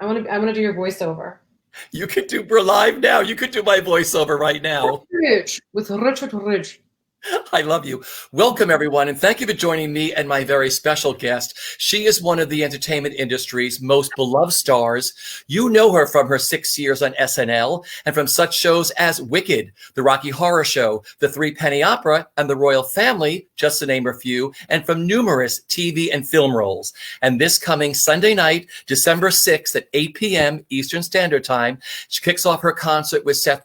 I want to do your voiceover. You could do, we're live now. You could do my voiceover right now. Rich with Richard Ridge. I love you. Welcome, everyone, and thank you for joining me and my very special guest. She is one of the entertainment industry's most beloved stars. You know her from her 6 years on SNL and from such shows as Wicked, The Rocky Horror Show, The Three Penny Opera, and The Royal Family, just to name a few, and from numerous TV and film roles. And this coming Sunday night, December 6th at 8 p.m. Eastern Standard Time, she kicks off her concert with Seth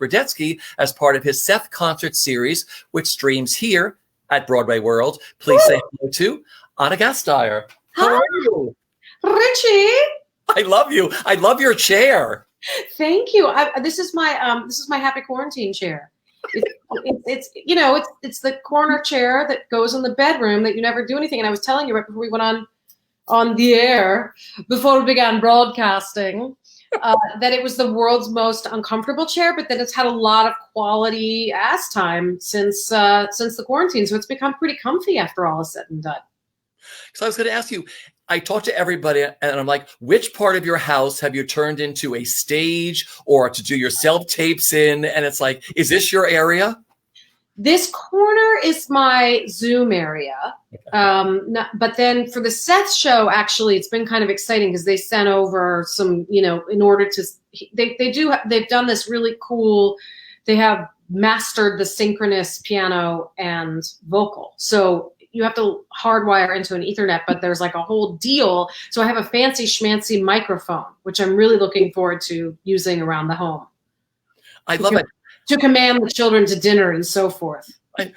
as part of his Seth concert series, which streams here at BroadwayWorld. Please say hello to Ana Gasteyer. How are you? Richie. I love you. I love your chair. Thank you. This is my happy quarantine chair. It's the corner chair that goes in the bedroom that you never do anything. And I was telling you right before we went on the air, before we began broadcasting, that it was the world's most uncomfortable chair, but then it's had a lot of quality ass time since the quarantine. So it's become pretty comfy after all is said and done. So I was going to ask you, I talk to everybody and I'm like, which part of your house have you turned into a stage or to do your self-tapes in? And it's like, is this your area? This corner is my Zoom area. But then for the Seth show, actually, it's been kind of exciting because they sent over some, in order to, they've done this really cool, they have mastered the synchronous piano and vocal. So you have to hardwire into an Ethernet, but there's like a whole deal. So I have a fancy schmancy microphone, which I'm really looking forward to using around the home. I love it. To command the children to dinner and so forth.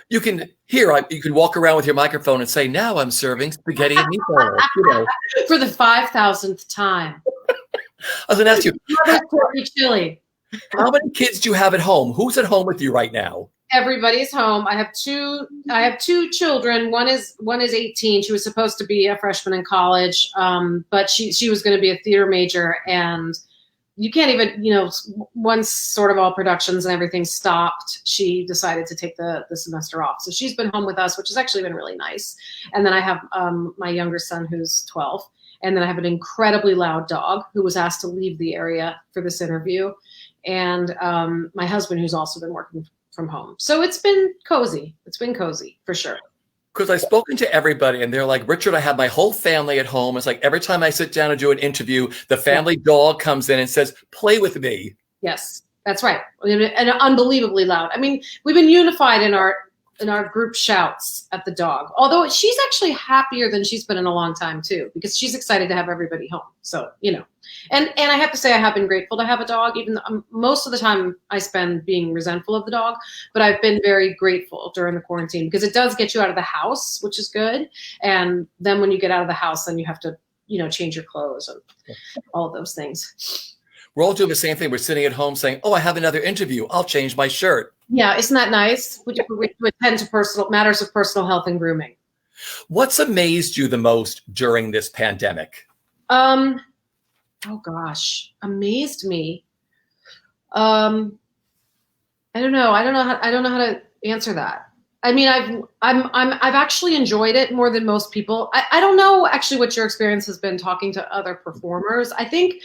You can walk around with your microphone and say, now I'm serving spaghetti and meatballs. For the 5,000th time. I was going to ask you, chili. How many kids do you have at home? Who's at home with you right now? Everybody's home. I have two children. One is 18. She was supposed to be a freshman in college, but she was going to be a theater major, and you can't even, once sort of all productions and everything stopped, she decided to take the semester off. So she's been home with us, which has actually been really nice. And then I have my younger son who's 12. And then I have an incredibly loud dog who was asked to leave the area for this interview. And my husband who's also been working from home. So it's been cozy. It's been cozy for sure. Because I've spoken to everybody and they're like, Richard, I have my whole family at home. It's like every time I sit down and do an interview, the family dog comes in and says, play with me. Yes, that's right. And unbelievably loud. I mean, we've been unified in our group shouts at the dog. Although she's actually happier than she's been in a long time too, because she's excited to have everybody home. So, and I have to say I have been grateful to have a dog, even though most of the time I spend being resentful of the dog, but I've been very grateful during the quarantine because it does get you out of the house, which is good. And then when you get out of the house, then you have to, change your clothes and all of those things. We're all doing the same thing. We're sitting at home saying, oh, I have another interview. I'll change my shirt. Yeah, isn't that nice? We attend to matters of personal health and grooming. What's amazed you the most during this pandemic? Oh gosh, amazed me. I don't know. I don't know how to answer that. I mean, I've actually enjoyed it more than most people. I don't know actually what your experience has been talking to other performers. I think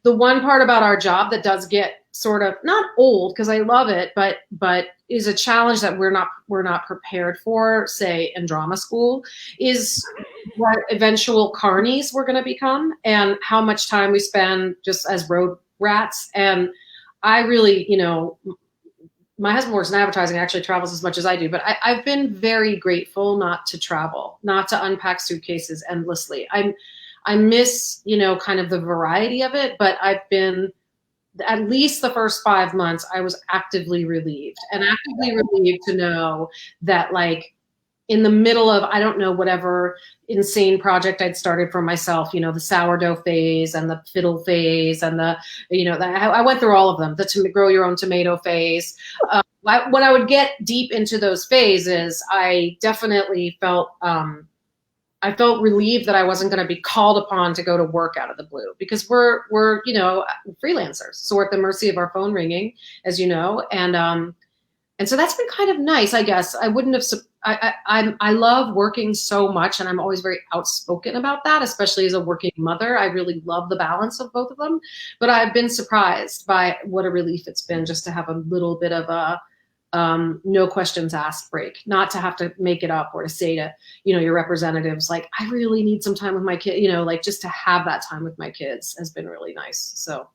the one part about our job that does get sort of not old because I love it, but is a challenge that we're not prepared for, say in drama school, is what eventual carnies we're going to become and how much time we spend just as road rats. And I really, my husband works in advertising, actually travels as much as I do, but I've been very grateful not to travel, not to unpack suitcases endlessly. I miss, kind of the variety of it, but I've been, at least the first 5 months, I was actively relieved to know that like in the middle of, I don't know, whatever insane project I'd started for myself, the sourdough phase and the fiddle phase and I went through all of them, the grow your own tomato phase. When I would get deep into those phases, I definitely felt relieved that I wasn't going to be called upon to go to work out of the blue because we're freelancers. So we're at the mercy of our phone ringing, as you know. And And so that's been kind of nice, I guess. I wouldn't have, I love working so much, and I'm always very outspoken about that, especially as a working mother. I really love the balance of both of them, but I've been surprised by what a relief it's been just to have a little bit of a, no questions asked break, not to have to make it up or to say to, your representatives, like, I really need some time with my kid, like just to have that time with my kids has been really nice. So.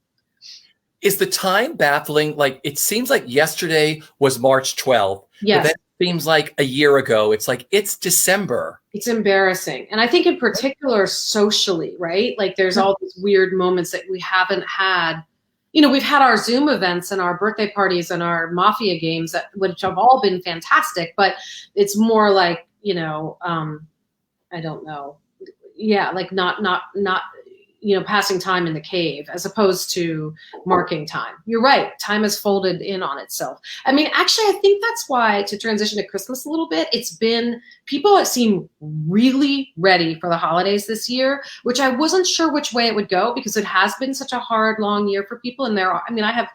Is the time baffling? Like, it seems like yesterday was March 12th. Yes. But then it seems like a year ago. It's like, it's December. It's embarrassing. And I think in particular, socially, right? Like there's all these weird moments that we haven't had. We've had our Zoom events and our birthday parties and our mafia games, which have all been fantastic, but it's more like, I don't know. Yeah, like not passing time in the cave as opposed to marking time. You're right. Time has folded in on itself. I mean, actually, I think that's why, to transition to Christmas a little bit, people seem really ready for the holidays this year, which I wasn't sure which way it would go because it has been such a hard, long year for people. And I have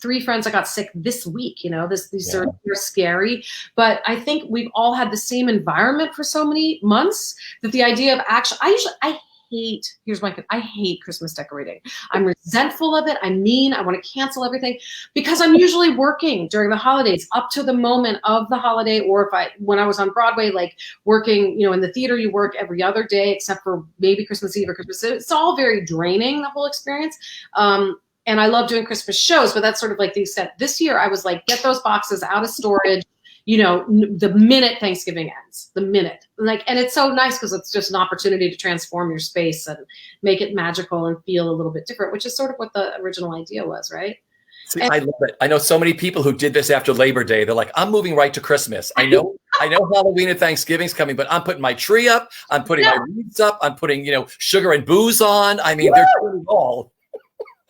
3 friends that got sick this week, these are scary, but I think we've all had the same environment for so many months that the idea of I hate Christmas decorating. I'm resentful of it. I want to cancel everything because I'm usually working during the holidays up to the moment of the holiday. Or when I was on Broadway, like working, in the theater, you work every other day except for maybe Christmas Eve or Christmas. It's all very draining, the whole experience. And I love doing Christmas shows, but that's sort of like the extent. This year I was like, get those boxes out of storage, the minute Thanksgiving ends, and it's so nice because it's just an opportunity to transform your space and make it magical and feel a little bit different, which is sort of what the original idea was, right? See, I love it. I know so many people who did this after Labor Day. They're like, I'm moving right to Christmas. I know Halloween and Thanksgiving's coming, but I'm putting my tree up. I'm putting my wreaths up. I'm putting, sugar and booze on. I mean, they're doing it all.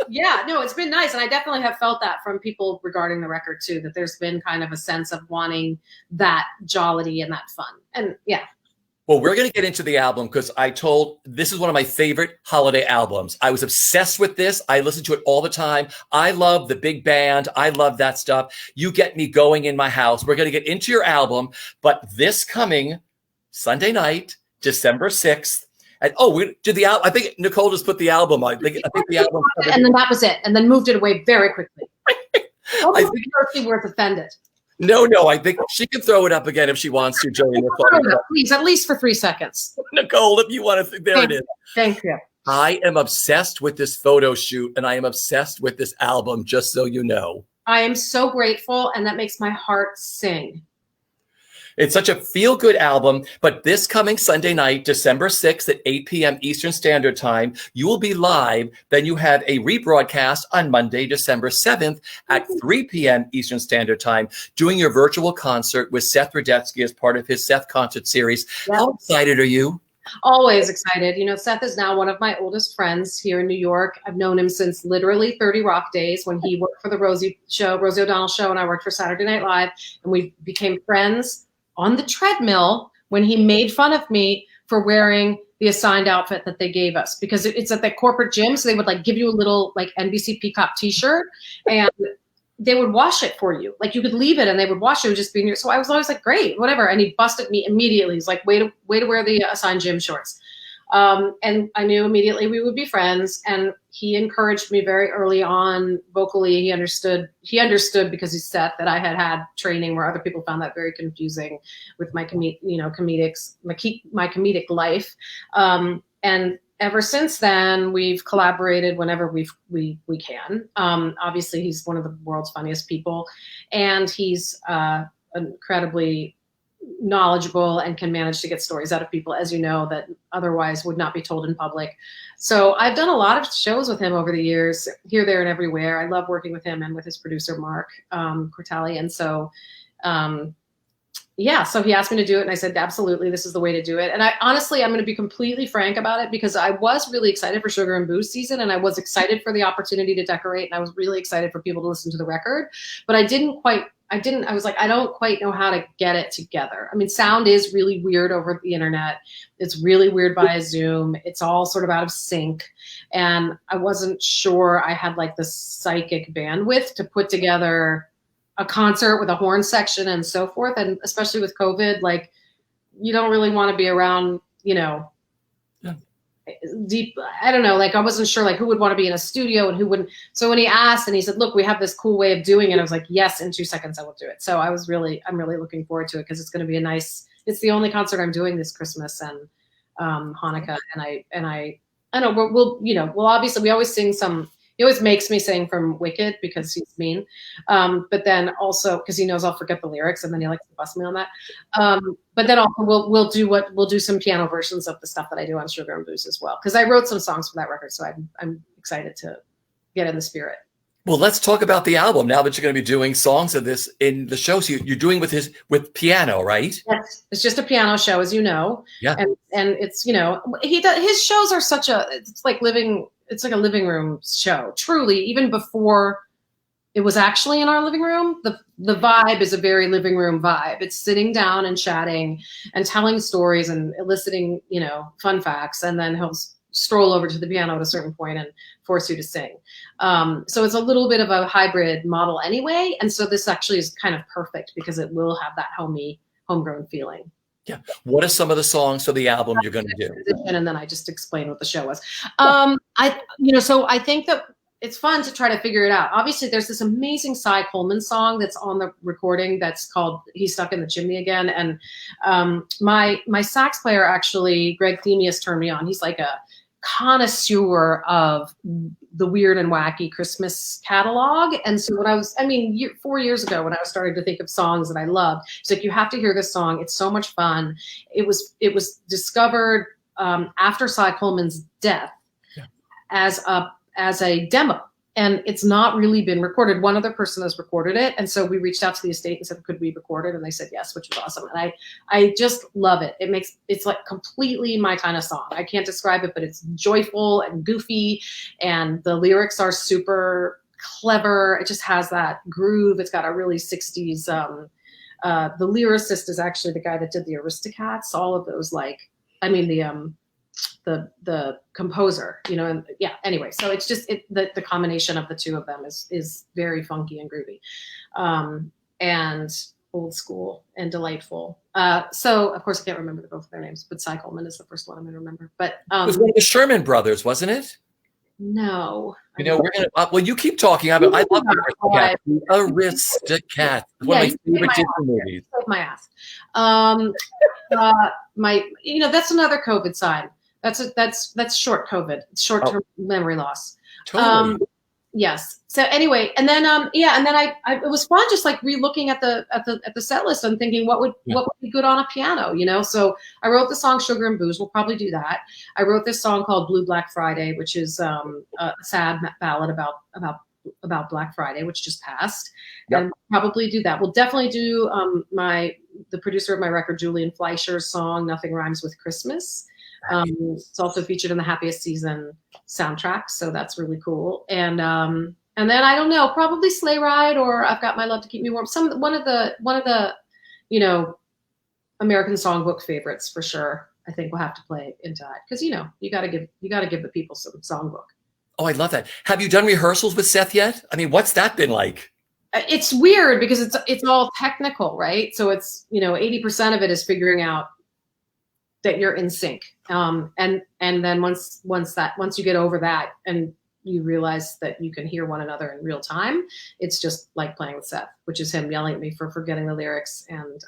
Yeah, no, it's been nice. And I definitely have felt that from people regarding the record too, that there's been kind of a sense of wanting that jollity and that fun. And yeah. Well, we're going to get into the album because this is one of my favorite holiday albums. I was obsessed with this. I listen to it all the time. I love the big band. I love that stuff. You get me going in my house. We're going to get into your album, but this coming Sunday night, December 6th, and we did the album. I think Nicole just put the album on. I think the album, and then that was it, and then moved it away very quickly. I think she was offended. No, I think she can throw it up again if she wants to, Joey. Please, at least for 3 seconds. Nicole, if you want to, there it is. Thank you. I am obsessed with this photo shoot, and I am obsessed with this album. Just so you know, I am so grateful, and that makes my heart sing. It's such a feel-good album, but this coming Sunday night, December 6th at 8 p.m. Eastern Standard Time, you will be live. Then you have a rebroadcast on Monday, December 7th at 3 p.m. Eastern Standard Time, doing your virtual concert with Seth Rudetsky as part of his Seth concert series. Yes. How excited are you? Always excited. Seth is now one of my oldest friends here in New York. I've known him since literally 30 Rock days when he worked for the Rosie O'Donnell Show, and I worked for Saturday Night Live, and we became friends on the treadmill when he made fun of me for wearing the assigned outfit that they gave us, because it's at the corporate gym. So they would give you a little NBC Peacock t-shirt and they would wash it for you. You could leave it and they would wash it. It would just be in your, so I was always like, great, whatever. And he busted me immediately. He's like, way to wear the assigned gym shorts. And I knew immediately we would be friends, and he encouraged me very early on vocally. He understood because he said that I had training where other people found that very confusing with my comedic life. And ever since then, we've collaborated whenever we can. Obviously, he's one of the world's funniest people, and he's incredibly knowledgeable and can manage to get stories out of people, as you know, that otherwise would not be told in public. So I've done a lot of shows with him over the years, here, there, and everywhere. I love working with him and with his producer, Mark Cortelli. And so, so he asked me to do it, and I said, absolutely, this is the way to do it. And I'm going to be completely frank about it, because I was really excited for Sugar and Booze season, and I was excited for the opportunity to decorate, and I was really excited for people to listen to the record, but I was like, I don't quite know how to get it together. I mean, sound is really weird over the internet. It's really weird via Zoom. It's all sort of out of sync. And I wasn't sure I had the psychic bandwidth to put together a concert with a horn section and so forth. And especially with COVID, like you don't really want to be around, deep. I don't know. Like I wasn't sure like who would want to be in a studio and who wouldn't. So when he asked and he said, look, we have this cool way of doing it. I was like, yes, in 2 seconds I will do it. So I'm really looking forward to it because it's going to be it's the only concert I'm doing this Christmas and Hanukkah. And I know we'll obviously, we always sing he always makes me sing from Wicked because he's mean. But then also because he knows I'll forget the lyrics and then he likes to bust me on that. But then also we'll do some piano versions of the stuff that I do on Sugar and Booze as well. Because I wrote some songs for that record. So I'm excited to get in the spirit. Well, let's talk about the album now that you're going to be doing songs of this in the show. So you're doing with piano, right? Yes, it's just a piano show, as you know. Yeah. And it's, his shows are it's like a living room show, truly, even before it was actually in our living room. The vibe is a very living room vibe. It's sitting down and chatting and telling stories and eliciting, fun facts. And then he'll stroll over to the piano at a certain point and force you to sing. So it's a little bit of a hybrid model anyway. And so this actually is kind of perfect because it will have that homegrown feeling. Yeah. What are some of the songs for the album you're going to do? And then I just explained what the show was. So I think that it's fun to try to figure it out. Obviously, there's this amazing Cy Coleman song that's on the recording that's called "He's Stuck in the Chimney Again." And my sax player, actually, Greg Themius, turned me on. He's like a connoisseur of the weird and wacky Christmas catalog. And so when 4 years ago, when I was starting to think of songs that I loved, it's like, you have to hear this song. It's so much fun. It was discovered after Cy Coleman's death as a demo. And it's not really been recorded. One other person has recorded it. And so we reached out to the estate and said, could we record it? And they said yes, which was awesome. And I just love it. It's like completely my kind of song. I can't describe it, but it's joyful and goofy. And the lyrics are super clever. It just has that groove. It's got a really 60s. The lyricist is actually the guy that did the Aristocats. All of those, the composer, and yeah, anyway, so it's just the combination of the two of them is very funky and groovy, and old school and delightful. So of course I can't remember both of their names, but Cy Coleman is the first one I'm going to remember. But it was one of the Sherman brothers, wasn't it? No. We're gonna. Well, you keep talking. I love the Aristocats. One of my favorite Disney movies. My ass. That's another COVID sign. That's short COVID, short-term memory loss. Totally. Yes. So anyway, and then it was fun just like re-looking at the set list and thinking what would be good on a piano, So I wrote the song Sugar and Booze. We'll probably do that. I wrote this song called Blue Black Friday, which is a sad ballad about Black Friday, which just passed. Yep. And probably do that. We'll definitely do the producer of my record, Julian Fleischer's song Nothing Rhymes with Christmas. It's also featured in the Happiest Season soundtrack, so that's really cool. And then I don't know, probably Sleigh Ride, or I've Got My Love to Keep Me Warm. One of the American Songbook favorites for sure. I think we'll have to play into that because you got to give the people some songbook. Oh, I love that. Have you done rehearsals with Seth yet? I mean, what's that been like? It's weird because it's all technical, right? So it's 80% of it is figuring out that you're in sync. And then once you get over that and you realize that you can hear one another in real time, it's just like playing with Seth, which is him yelling at me for forgetting the lyrics and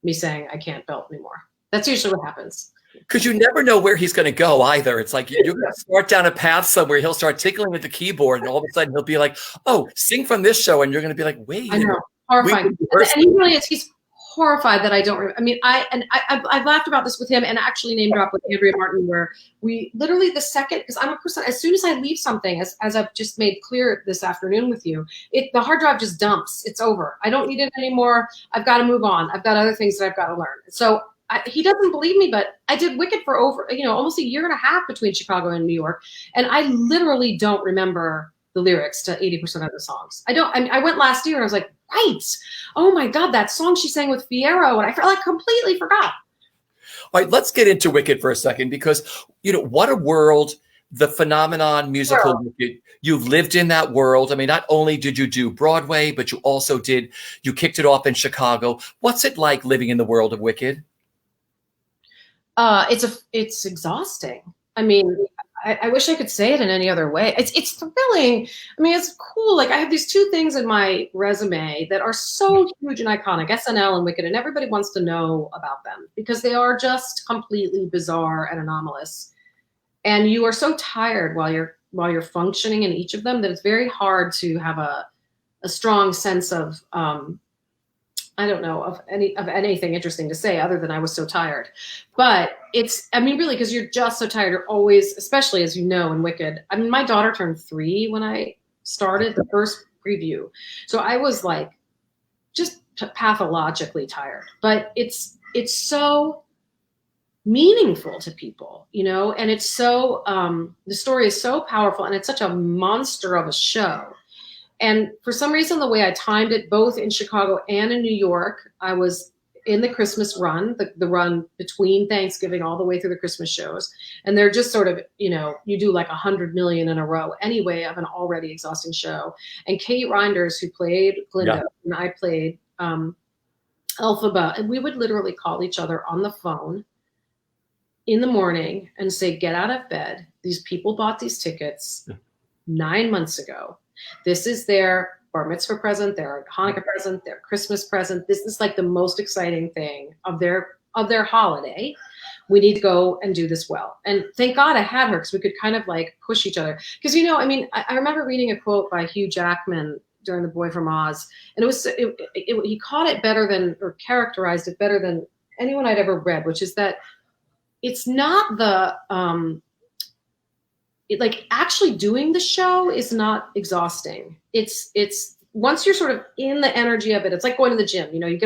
me saying I can't belt anymore. That's usually what happens. Because you never know where he's going to go either. It's like you're going to start down a path somewhere. He'll start tickling with the keyboard, and all of a sudden he'll be like, "Oh, sing from this show," and you're going to be like, "Wait." I know, horrifying. And he really is. He's horrified that I don't remember. I mean, I've laughed about this with him and actually name dropped with Andrea Martin, where we literally the second, because I'm a person, as soon as I leave something, as I've just made clear this afternoon with you, the hard drive just dumps. It's over. I don't need it anymore. I've got to move on. I've got other things that I've got to learn. So he doesn't believe me, but I did Wicked for over, almost a year and a half between Chicago and New York. And I literally don't remember the lyrics to 80% of the songs. I went last year and I was like, right. Oh my God, that song she sang with Fierro. And I completely forgot. All right, let's get into Wicked for a second, because, what a world the phenomenon musical Sure. Wicked, you've lived in that world. I mean, not only did you do Broadway, but you kicked it off in Chicago. What's it like living in the world of Wicked? It's exhausting. I mean, I wish I could say it in any other way. It's thrilling. I mean, it's cool. Like I have these two things in my resume that are so huge and iconic, SNL and Wicked, and everybody wants to know about them because they are just completely bizarre and anomalous. And you are so tired while you're functioning in each of them that it's very hard to have a strong sense of I don't know of anything interesting to say other than I was so tired. But it's, I mean, really, because you're just so tired. You're always, especially as you know, in Wicked. I mean, my daughter turned 3 when I started the first preview, so I was like just pathologically tired. But it's so meaningful to people, you know, and it's so the story is so powerful, and it's such a monster of a show. And for some reason, the way I timed it, both in Chicago and in New York, I was in the Christmas run, the run between Thanksgiving all the way through the Christmas shows. And they're just sort of, you know, you do like 100 million in a row anyway of an already exhausting show. And Kate Reinders, who played Glinda, and I played Elphaba, and we would literally call each other on the phone in the morning and say, get out of bed. These people bought these tickets 9 months ago. This is their bar mitzvah present, their Hanukkah present, their Christmas present. This is like the most exciting thing of their holiday. We need to go and do this well. And thank God I had her because we could kind of like push each other. Because, you know, I mean, I remember reading a quote by Hugh Jackman during The Boy from Oz, and he caught it better than, or characterized it better than anyone I'd ever read, which is that it's not the like actually doing the show is not exhausting. It's once you're sort of in the energy of it, it's like going to the gym. You know, you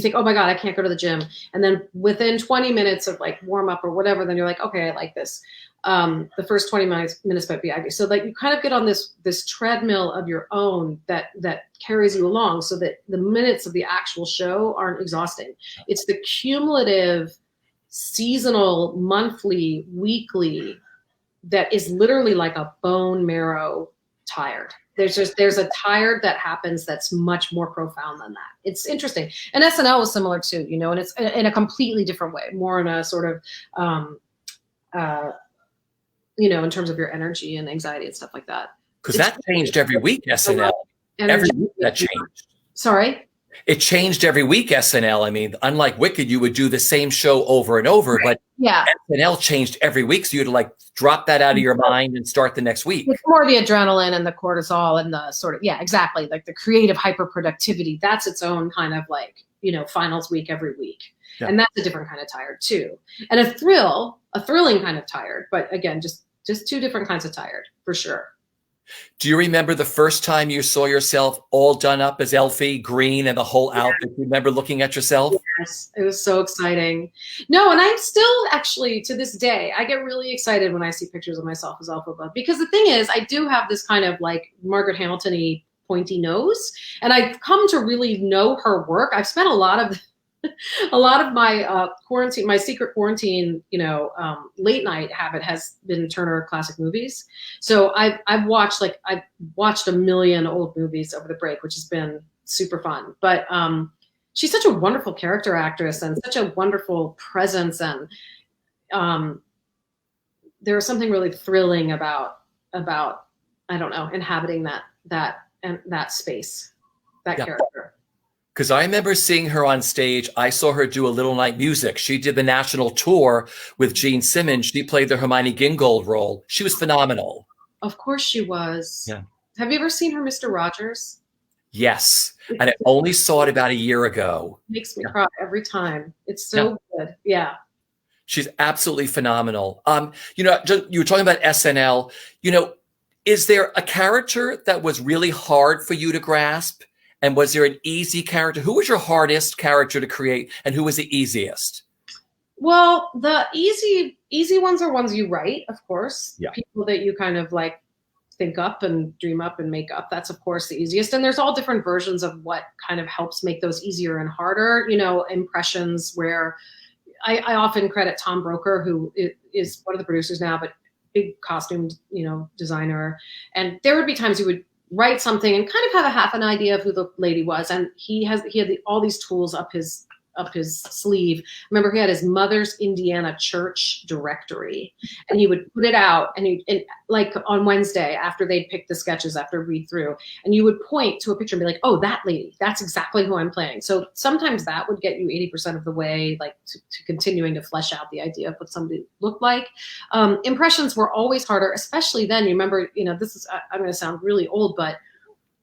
think, oh my God, I can't go to the gym. And then within 20 minutes of like warm up or whatever, then you're like, okay, I like this. The first 20 minutes might be agony. So like you kind of get on this treadmill of your own that carries you along so that the minutes of the actual show aren't exhausting. It's the cumulative, seasonal, monthly, weekly that is literally like a bone marrow tired. There's a tired that happens that's much more profound than that. It's interesting. And SNL was similar too, you know, and it's in a completely different way, more in a sort of, you know, in terms of your energy and anxiety and stuff like that. Because that changed every week, SNL. Every week that changed. Sorry? It changed every week, SNL. I mean, unlike Wicked, you would do the same show over and over, right. But yeah, SNL changed every week. So you had to like drop that out of your mind and start the next week. It's more the adrenaline and the cortisol and the sort of, yeah, exactly. Like the creative hyperproductivity. That's its own kind of like, you know, finals week every week. Yeah. And that's a different kind of tired too. And a thrilling kind of tired. But again, just two different kinds of tired for sure. Do you remember the first time you saw yourself all done up as Elfie, green, and the whole outfit? You remember looking at yourself? Yes, it was so exciting. No, and I'm still actually, to this day, I get really excited when I see pictures of myself as Elphaba. Because the thing is, I do have this kind of like Margaret Hamilton-y pointy nose. And I've come to really know her work. I've spent a lot of my quarantine, my secret quarantine, you know, late night habit has been Turner Classic Movies. So I've watched a million old movies over the break, which has been super fun. But she's such a wonderful character actress and such a wonderful presence, and there was something really thrilling about I don't know, inhabiting that space, that character. Because I remember seeing her on stage. I saw her do a Little Night Music. She did the national tour with Gene Simmons. She played the Hermione Gingold role. She was phenomenal. Of course she was. Yeah. Have you ever seen her Mr. Rogers? Yes. And I only saw it about a year ago. It makes me cry every time. It's so good. Yeah. She's absolutely phenomenal. You know, you were talking about SNL. You know, is there a character that was really hard for you to grasp? And was there an easy character? Who was your hardest character to create, and who was the easiest? Well, the easy ones are ones you write, of course. Yeah. People that you kind of like think up and dream up and make up. That's, of course, the easiest. And there's all different versions of what kind of helps make those easier and harder. You know, impressions where I often credit Tom Broker, who is one of the producers now, but big costume, designer. And there would be times he would write something and kind of have a half an idea of who the lady was. And he had all these tools up his sleeve. Remember, he had his mother's Indiana church directory, and he would put it out, and like on Wednesday after they'd pick the sketches after read through, and you would point to a picture and be like, oh, that lady, that's exactly who I'm playing. So sometimes that would get you 80% of the way, like to continuing to flesh out the idea of what somebody looked like. Impressions were always harder, especially then. You remember, this is, I'm going to sound really old, but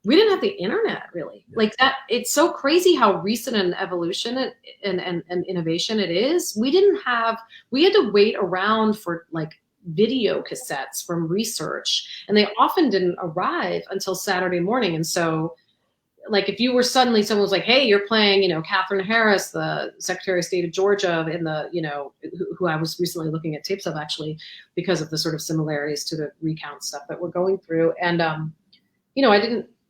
we didn't have the internet really like that. It's so crazy how recent an evolution and innovation it is. We had to wait around for like video cassettes from research, and they often didn't arrive until Saturday morning. And so like if you were suddenly, someone was like, hey, you're playing, Catherine Harris, the Secretary of State of Georgia, in the, who I was recently looking at tapes of actually because of the sort of similarities to the recount stuff that we're going through. And,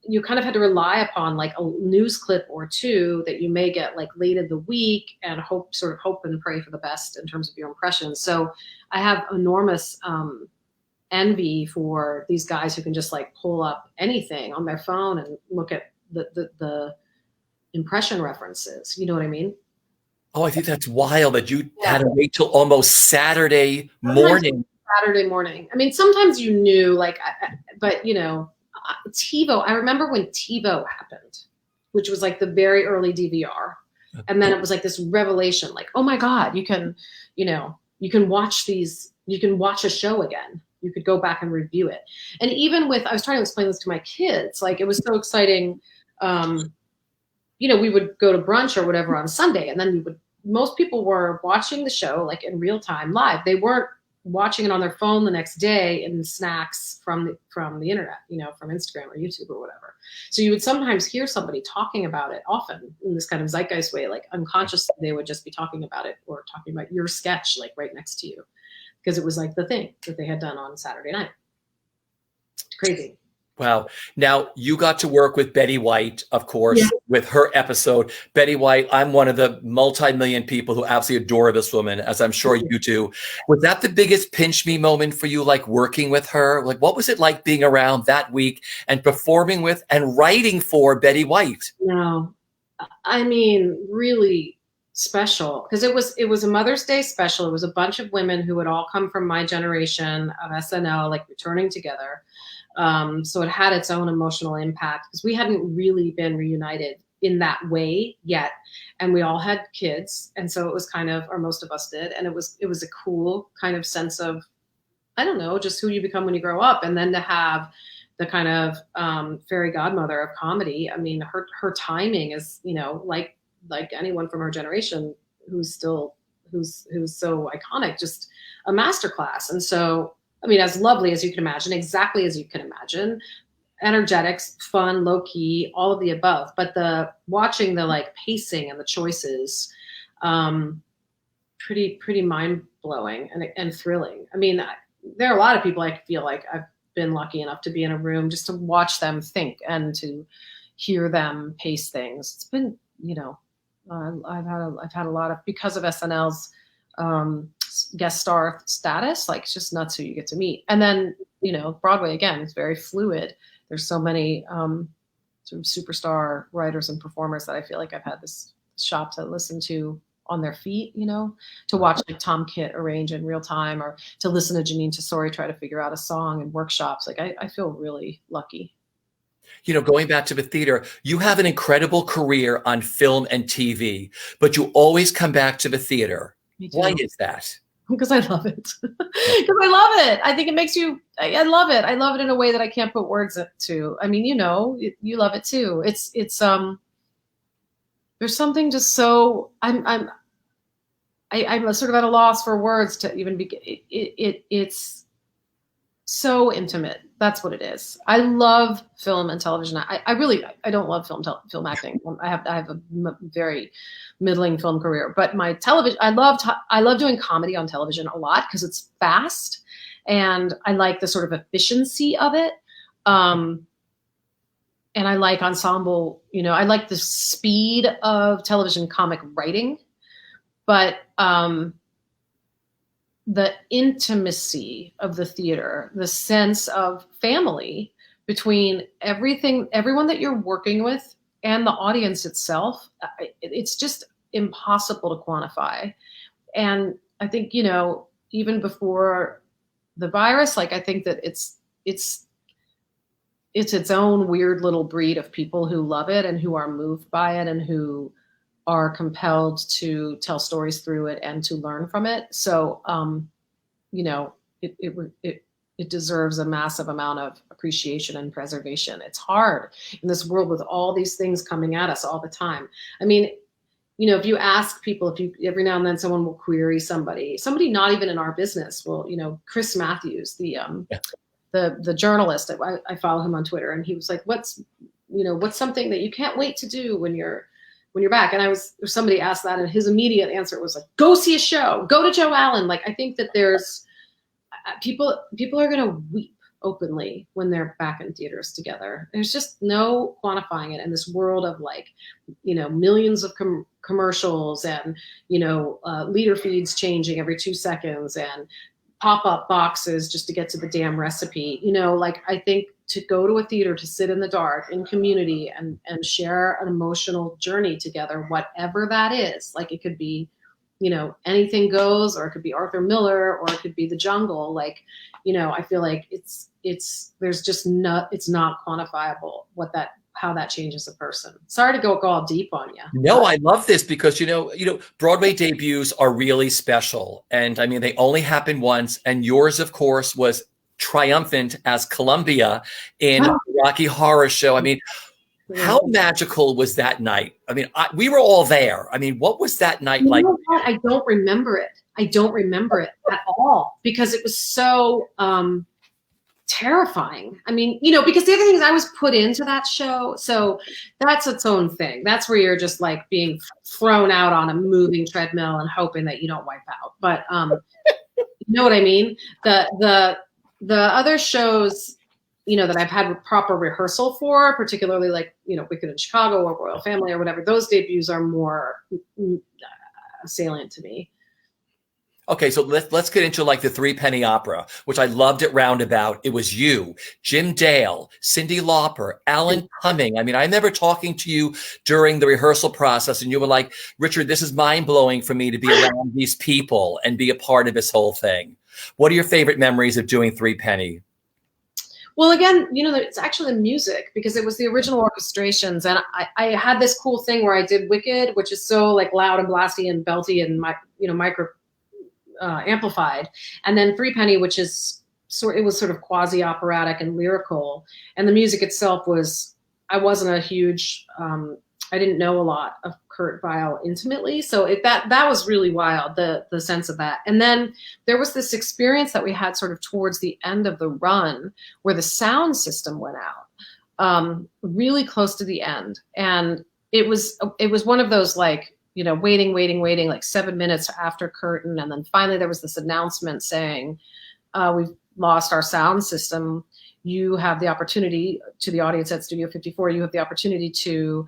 you kind of had to rely upon like a news clip or two that you may get like late in the week and hope and pray for the best in terms of your impressions. So I have enormous envy for these guys who can just like pull up anything on their phone and look at the impression references. You know what I mean? Oh, I think that's wild that you had to wait till almost Saturday morning. I mean, sometimes you knew like, but TiVo, I remember when TiVo happened, which was like the very early DVR. And then it was like this revelation, like, oh my God, you can watch a show again. You could go back and review it. And even I was trying to explain this to my kids, like it was so exciting. We would go to brunch or whatever on Sunday, and then most people were watching the show like in real time live. They weren't watching it on their phone the next day in snacks from the internet, from Instagram or YouTube or whatever. So you would sometimes hear somebody talking about it, often in this kind of zeitgeist way, like unconsciously they would just be talking about it or talking about your sketch, like right next to you, because it was like the thing that they had done on Saturday night. It's crazy. Wow. Now, you got to work with Betty White, of course, with her episode. Betty White, I'm one of the multi-million people who absolutely adore this woman, as I'm sure you do. Was that the biggest pinch me moment for you, like working with her? Like, what was it like being around that week and performing with and writing for Betty White? No, I mean, really special, because it was a Mother's Day special. It was a bunch of women who had all come from my generation of SNL, like returning together. So it had its own emotional impact because we hadn't really been reunited in that way yet. And we all had kids. And so it was kind of, or most of us did. And it was a cool kind of sense of, I don't know, just who you become when you grow up. And then to have the kind of fairy godmother of comedy. I mean, her timing is, like anyone from her generation who's so iconic, just a masterclass. And so, I mean, as lovely as you can imagine, exactly as you can imagine, energetics, fun, low key, all of the above. But watching the like pacing and the choices, pretty mind blowing and thrilling. I mean, there are a lot of people I feel like I've been lucky enough to be in a room just to watch them think and to hear them pace things. It's been, I've had a lot of, because of SNL's guest star status, like it's just nuts who you get to meet. And then Broadway again is very fluid. There's so many sort of superstar writers and performers that I feel like I've had this shot to listen to on their feet, to watch like Tom Kitt arrange in real time, or to listen to Janine Tesori try to figure out a song in workshops. Like I feel really lucky. Going back to the theater, you have an incredible career on film and TV, but you always come back to the theater. Why is that? Because I love it. Because I love it. I think it makes you, I love it. I love it in a way that I can't put words to. I mean, you love it too. It's there's something just so, I'm sort of at a loss for words to even be, it's so intimate. That's what it is. I love film and television. I don't love film acting. I have a very middling film career, but my television, I love doing comedy on television a lot because it's fast and I like the sort of efficiency of it. And I like ensemble, I like the speed of television comic writing, but the intimacy of the theater, the sense of family between everyone that you're working with and the audience itself. It's just impossible to quantify. And I think, even before the virus, like, I think that it's its own weird little breed of people who love it and who are moved by it and who are compelled to tell stories through it and to learn from it. So, it deserves a massive amount of appreciation and preservation. It's hard in this world with all these things coming at us all the time. I mean, if you ask people, every now and then someone will query somebody not even in our business. Well, Chris Matthews, the journalist, I follow him on Twitter, and he was like, what's something that you can't wait to do when you're back? And somebody asked that, and his immediate answer was like, go see a show, go to Joe Allen. Like, I think that there's people are going to weep openly when they're back in theaters together. There's just no quantifying it in this world of millions of commercials and, leader feeds changing every 2 seconds and pop-up boxes just to get to the damn recipe. I think to go to a theater, to sit in the dark in community and share an emotional journey together, whatever that is, like, it could be, anything goes, or it could be Arthur Miller, or it could be The Jungle. I feel like it's not quantifiable how that changes a person. Sorry to go all deep on you. No, I love this because, Broadway debuts are really special. And I mean, they only happen once. And yours, of course, was triumphant as Columbia in Rocky Horror Show. I mean, how magical was that night? I mean, we were all there. I mean, what was that night like? I don't remember it. I don't remember it at all because it was so terrifying. I mean, because the other thing is I was put into that show. So that's its own thing. That's where you're just like being thrown out on a moving treadmill and hoping that you don't wipe out. But you know what I mean? The other shows, that I've had proper rehearsal for, particularly like, Wicked in Chicago or Royal Family or whatever, those debuts are more salient to me. Okay, so let's get into like the Three Penny Opera, which I loved at Roundabout. It was you, Jim Dale, Cyndi Lauper, Alan Cumming. I mean, I remember talking to you during the rehearsal process, and you were like, Richard, this is mind-blowing for me to be around these people and be a part of this whole thing. What are your favorite memories of doing Three Penny? Well, again, it's actually the music, because it was the original orchestrations. And I had this cool thing where I did Wicked, which is so like loud and blasty and belty and micro amplified. And then Three Penny, which is it was sort of quasi operatic and lyrical. And the music itself I wasn't a huge, I didn't know a lot of Kurt Weill intimately. So that was really wild, the sense of that. And then there was this experience that we had sort of towards the end of the run where the sound system went out, really close to the end. And it was one of those like, waiting, like 7 minutes after curtain. And then finally there was this announcement saying, we've lost our sound system. You have the opportunity, to the audience at Studio 54, you have the opportunity to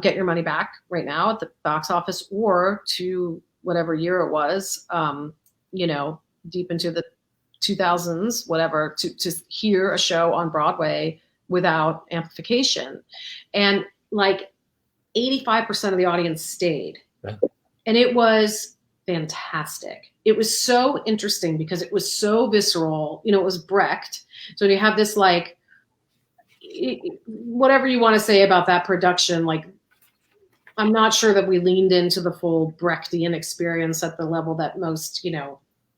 get your money back right now at the box office, or to whatever year it was, deep into the 2000s, whatever, to hear a show on Broadway without amplification. And like 85% of the audience stayed. Yeah. And it was fantastic. It was so interesting because it was so visceral. It was Brecht. So you have this like, whatever you want to say about that production, like, I'm not sure that we leaned into the full Brechtian experience at the level that most,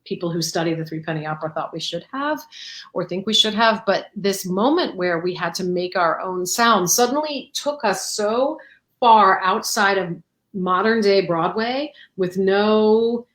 people who study the Three Penny Opera thought we should have or think we should have. But this moment where we had to make our own sound suddenly took us so far outside of modern day Broadway with no,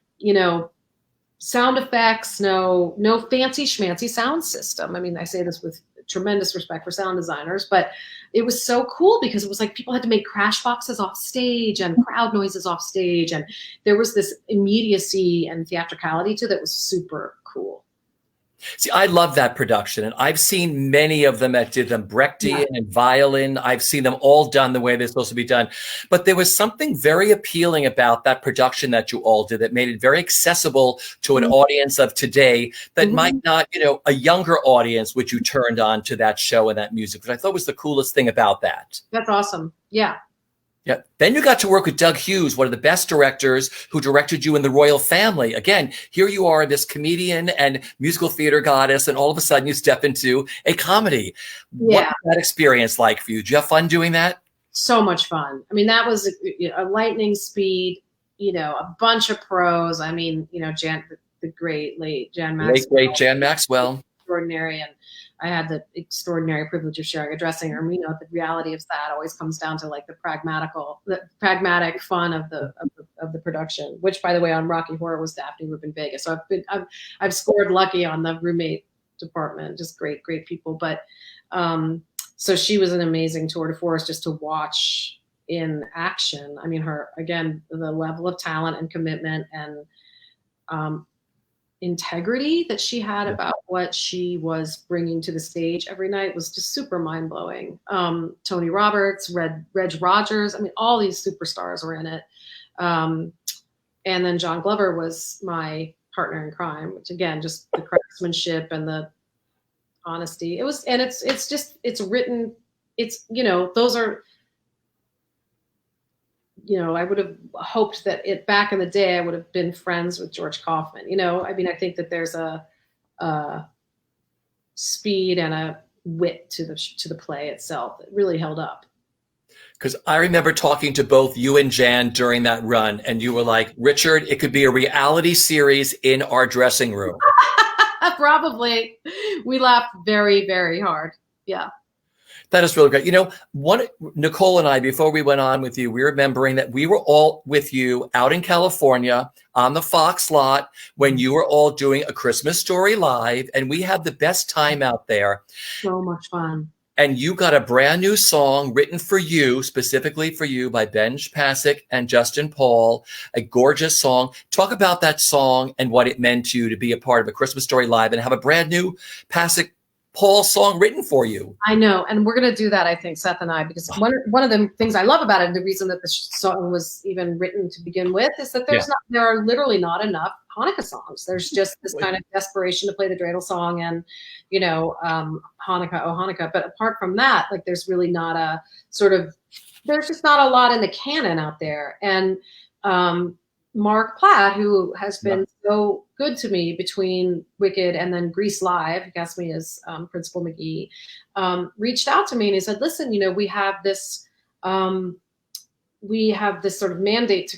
sound effects, no fancy schmancy sound system. I mean, I say this with tremendous respect for sound designers, but it was so cool because it was like people had to make crash boxes off stage and crowd noises off stage. And there was this immediacy and theatricality to that was super cool. See, I love that production, and I've seen many of them that did them Yeah. Brechtian and violin. I've seen them all done the way they're supposed to be done. But there was something very appealing about that production that you all did that made it very accessible to an audience of today that might Mhm. not, a younger audience, which you turned on to that show and that music, which I thought was the coolest thing about that. That's awesome. Yeah. Yeah. Then you got to work with Doug Hughes, one of the best directors who directed you in The Royal Family. Again, here you are, this comedian and musical theater goddess, and all of a sudden you step into a comedy. What Yeah. was that experience like for you? Did you have fun doing that? So much fun. I mean, that was a lightning speed, a bunch of pros. I mean, the great late Jan Late, Maxwell, great Jan Maxwell. extraordinary. And I had the extraordinary privilege of sharing a dressing room. The reality of that always comes down to like the pragmatic fun of the production, which by the way, on Rocky Horror was Daphne Rubin Vega. So I've scored lucky on the roommate department, just great people. But, so she was an amazing tour de force just to watch in action. I mean, the level of talent and commitment and, integrity that she had about what she was bringing to the stage every night was just super mind-blowing. Tony Roberts, Reg Rogers, I mean, all these superstars were in it. And then John Glover was my partner in crime, which again, just the craftsmanship and the honesty. It's written, those are, I would have hoped that back in the day, I would have been friends with George Kaufman. I mean, I think that there's a speed and a wit to the play itself that really held up. Because I remember talking to both you and Jan during that run, and you were like, Richard, it could be a reality series in our dressing room. Probably. We laughed very, very hard. Yeah. That is really great. Nicole and I, before we went on with you, we were remembering that we were all with you out in California on the Fox lot when you were all doing A Christmas Story live, and we had the best time out there. So much fun. And you got a brand new song written for you, specifically for you, by Benj Pasek and Justin Paul, a gorgeous song. Talk about that song and what it meant to you to be a part of A Christmas Story live and have a brand new Pasek Paul song written for you. I know. And we're going to do that, I think, Seth and I, because one of the things I love about it, and the reason that the song was even written to begin with, is that there are literally not enough Hanukkah songs. There's just this kind of desperation to play the dreidel song and, Hanukkah, oh Hanukkah. But apart from that, like there's really not there's just not a lot in the canon out there. And Mark Platt, who has been so good to me between Wicked and then Grease Live, he cast me as Principal McGee, reached out to me and he said, listen, we have this sort of mandate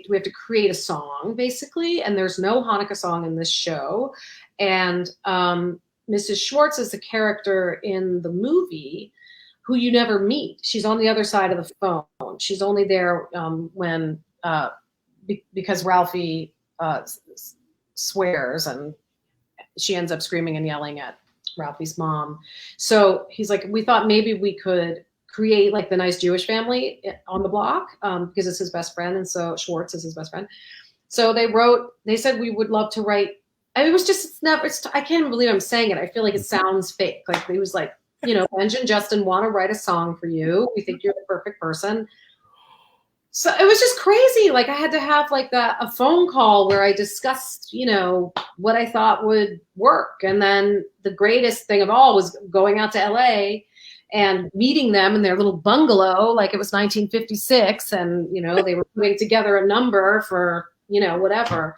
we have to create a song basically, and there's no Hanukkah song in this show. And Mrs. Schwartz is the character in the movie who you never meet. She's on the other side of the phone. She's only there when because Ralphie swears and she ends up screaming and yelling at Ralphie's mom. So he's like, we thought maybe we could create like the nice Jewish family on the block because it's his best friend. And so Schwartz is his best friend. So they said we would love to write. And it was just, I can't even believe I'm saying it. I feel like it sounds fake. Like he was like, Benj and Justin want to write a song for you. We think you're the perfect person. So it was just crazy. Like I had to have like a phone call where I discussed, what I thought would work. And then the greatest thing of all was going out to LA and meeting them in their little bungalow, like it was 1956. And, they were putting together a number for, whatever,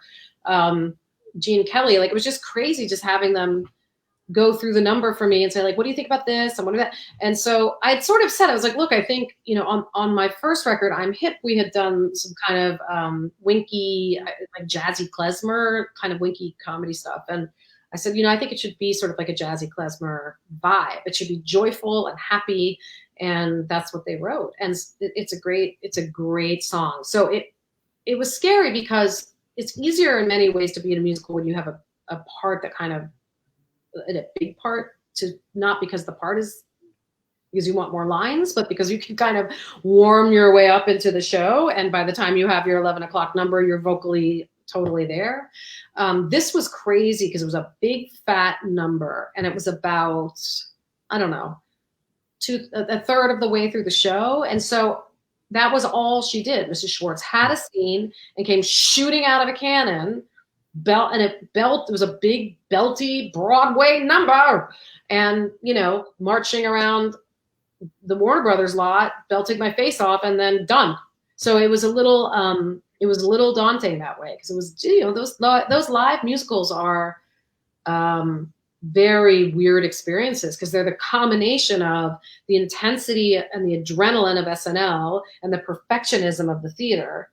Gene Kelly. Like it was just crazy just having them go through the number for me and say like, what do you think about this? And what about that? And so I'd sort of said, I was like, look, I think, on my first record, I'm Hip, we had done some kind of winky, like jazzy klezmer kind of winky comedy stuff. And I said, I think it should be sort of like a jazzy klezmer vibe. It should be joyful and happy. And that's what they wrote. And it's a great song. So it was scary because it's easier in many ways to be in a musical when you have a part that kind of, a big part, to not because the part is because you want more lines, but because you can kind of warm your way up into the show. And by the time you have your 11 o'clock number, you're vocally totally there. This was crazy because it was a big fat number, and it was about, I don't know, a third of the way through the show. And so that was all she did. Mrs. Schwartz had a scene and came shooting out of a cannon, it was a big belty Broadway number, and, you know, marching around the Warner Brothers lot, belting my face off, and then done. So it was a little daunting that way, because it was, you know, those live musicals are very weird experiences, because they're the combination of the intensity and the adrenaline of SNL and the perfectionism of the theater.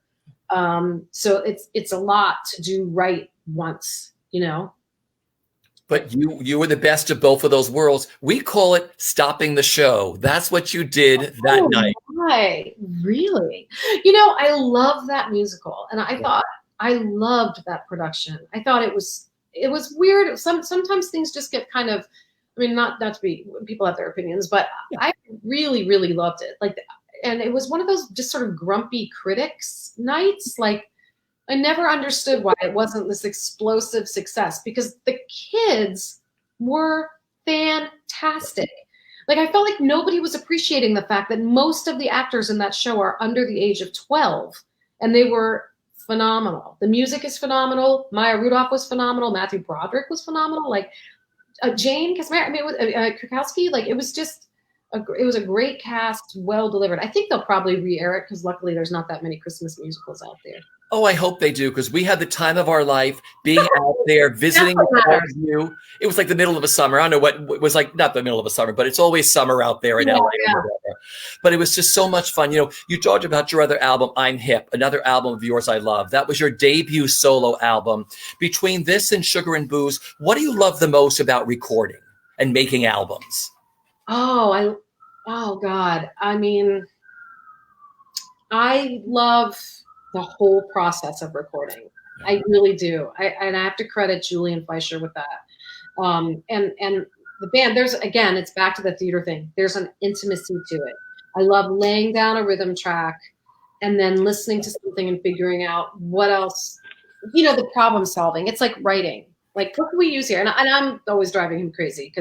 So it's a lot to do right once, you know. But you were the best of both of those worlds. We call it stopping the show. That's what you did that night. Right. Really? You know, I love that musical, and I thought I loved that production. I thought it was weird. Sometimes things just get kind of, I mean, not to be, people have their opinions, but I really, really loved it. Like, and it was one of those just sort of grumpy critics nights. Like, I never understood why it wasn't this explosive success, because the kids were fantastic. Like, I felt like nobody was appreciating the fact that most of the actors in that show are under the age of 12, and they were phenomenal. The music is phenomenal. Maya Rudolph was phenomenal. Matthew Broderick was phenomenal. Like, Jane Krakowski, like, it was just, it was a great cast, well delivered. I think they'll probably re-air it, because luckily there's not that many Christmas musicals out there. Oh, I hope they do, because we had the time of our life being out there visiting with all of you. It was like the middle of a summer. I don't know what it was like, not the middle of a summer, but it's always summer out there in LA. Yeah. But it was just so much fun. You know, you talked about your other album, I'm Hip, another album of yours I love. That was your debut solo album. Between this and Sugar and Booze, what do you love the most about recording and making albums? Oh God. I mean, I love the whole process of recording. I really do. And I have to credit Julian Fleischer with that. And the band, it's back to the theater thing. There's an intimacy to it. I love laying down a rhythm track and then listening to something and figuring out what else, you know, the problem solving. It's like writing. Like, what can we use here? And I'm always driving him crazy,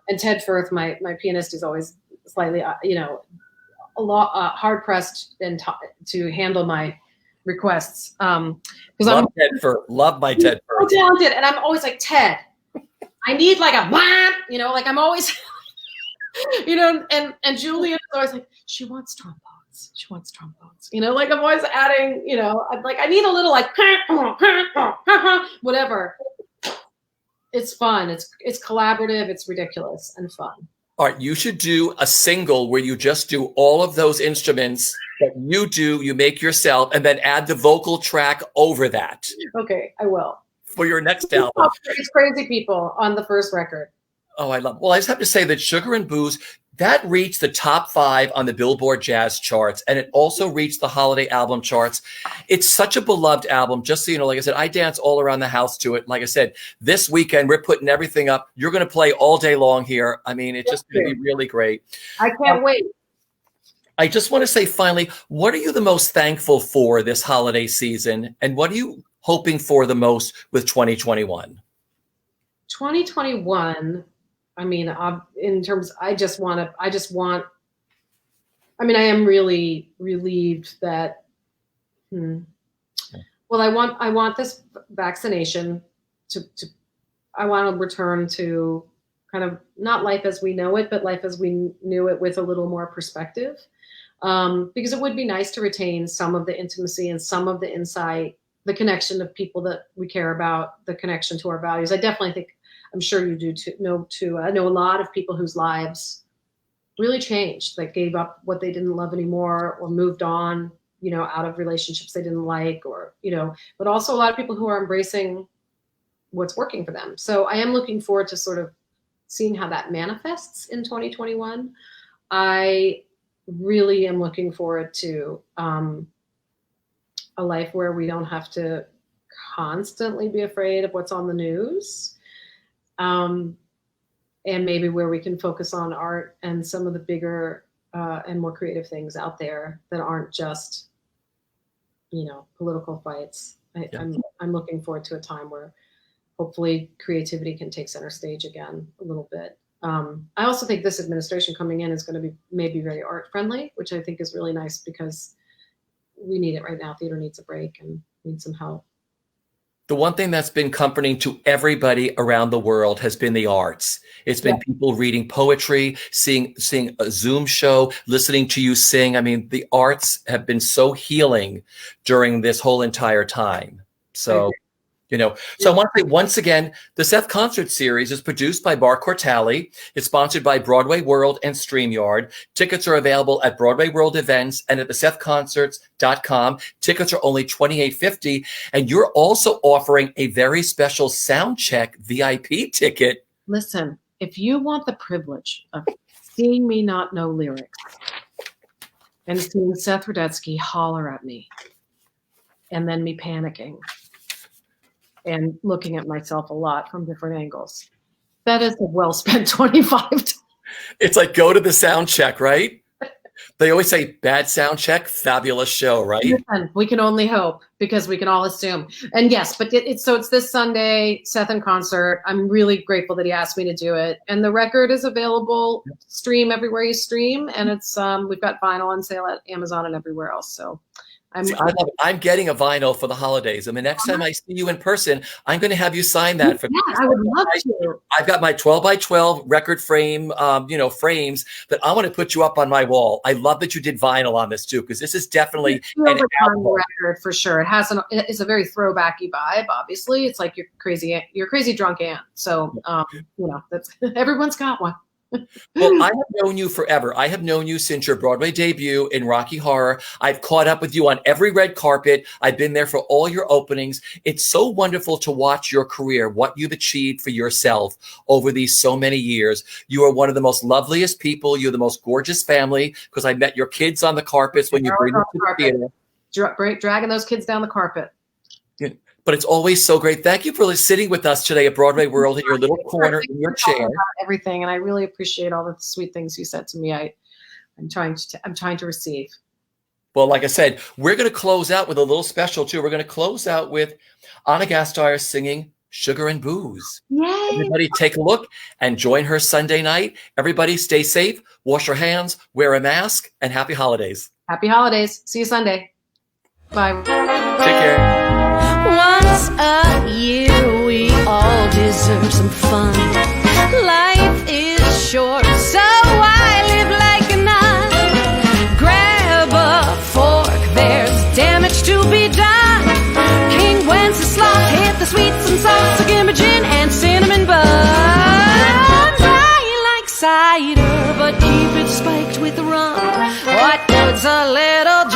and Ted Firth, my pianist, is always slightly, you know, a lot hard pressed to handle my requests. Love my Ted Firth. So talented, and I'm always like, Ted, I need like a blah, you know, like I'm always, you know, and Julian is always like, she wants trombones, you know, like I'm always adding, you know, I need a little like whatever. It's fun. It's collaborative. It's ridiculous and fun. All right, you should do a single where you just do all of those instruments that you make yourself, and then add the vocal track over that. Okay, I will. For your next album. It's Crazy People on the first record. Oh, I love it. Well, I just have to say that Sugar and Booze, that reached the top 5 on the Billboard Jazz charts, and it also reached the holiday album charts. It's such a beloved album. Just so you know, like I said, I dance all around the house to it. Like I said, this weekend, we're putting everything up. You're going to play all day long here. I mean, it's just going to be really great. I can't wait. I just want to say, finally, what are you the most thankful for this holiday season? And what are you hoping for the most with 2021? 2021, I mean, in terms, I am really relieved that, well, I want this vaccination I want to return to kind of not life as we know it, but life as we knew it with a little more perspective. Because it would be nice to retain some of the intimacy and some of the insight, the connection of people that we care about, the connection to our values. I definitely think, I'm sure you do too. I know a lot of people whose lives really changed, that gave up what they didn't love anymore, or moved on, you know, out of relationships they didn't like, or, you know, but also a lot of people who are embracing what's working for them. So I am looking forward to sort of seeing how that manifests in 2021. I really am looking forward to a life where we don't have to constantly be afraid of what's on the news. And maybe where we can focus on art and some of the bigger and more creative things out there that aren't just, you know, political fights. I'm looking forward to a time where hopefully creativity can take center stage again a little bit. I also think this administration coming in is going to be maybe very art friendly, which I think is really nice because we need it right now. Theater needs a break and needs some help. The one thing that's been comforting to everybody around the world has been the arts. It's been people reading poetry, seeing a Zoom show, listening to you sing. I mean, the arts have been so healing during this whole entire time. So, so I want to say once again, the Seth Concert Series is produced by Bar Cortali. It's sponsored by BroadwayWorld and StreamYard. Tickets are available at Broadway World events and at thesethconcerts.com. Tickets are only $28.50. And you're also offering a very special Soundcheck VIP ticket. Listen, if you want the privilege of seeing me not know lyrics and seeing Seth Rudetsky holler at me and then me panicking and looking at myself a lot from different angles, that is a well-spent $25. It's like, go to the sound check, right? They always say bad sound check, fabulous show, right? Listen, we can only hope because we can all assume. And yes, but it's this Sunday, Seth in concert. I'm really grateful that he asked me to do it. And the record is available, stream everywhere you stream. And it's we've got vinyl on sale at Amazon and everywhere else. So I love it. I'm getting a vinyl for the holidays. And the next time I see you in person, I'm going to have you sign that. Yeah, I would love to. I've got my 12 by 12 record frame, frames that I want to put you up on my wall. I love that you did vinyl on this too, because this is definitely an album record for sure. It's a very throwbacky vibe. Obviously, it's like your crazy drunk aunt. So that's everyone's got one. Well, I have known you forever. I have known you since your Broadway debut in Rocky Horror. I've caught up with you on every red carpet. I've been there for all your openings. It's so wonderful to watch your career, what you've achieved for yourself over these so many years. You are one of the most loveliest people. You're the most gorgeous family, because I met your kids on the carpets when you bring them to the theater. Dragging those kids down the carpet. Yeah. But it's always so great. Thank you for sitting with us today at Broadway World in your little corner in your chair. Everything, and I really appreciate all the sweet things you said to me. I'm trying to receive. Well, like I said, we're going to close out with a little special too. We're going to close out with Ana Gasteyer singing "Sugar and Booze." Yay! Everybody, take a look and join her Sunday night. Everybody, stay safe, wash your hands, wear a mask, and happy holidays. Happy holidays. See you Sunday. Bye. Take care. Once a year we all deserve some fun. Life is short, so I live like a nun. Grab a fork, there's damage to be done. King Wenceslas hit the sweets and salts, so give me gin and cinnamon buns. I like cider, but keep it spiked with rum. What good's a little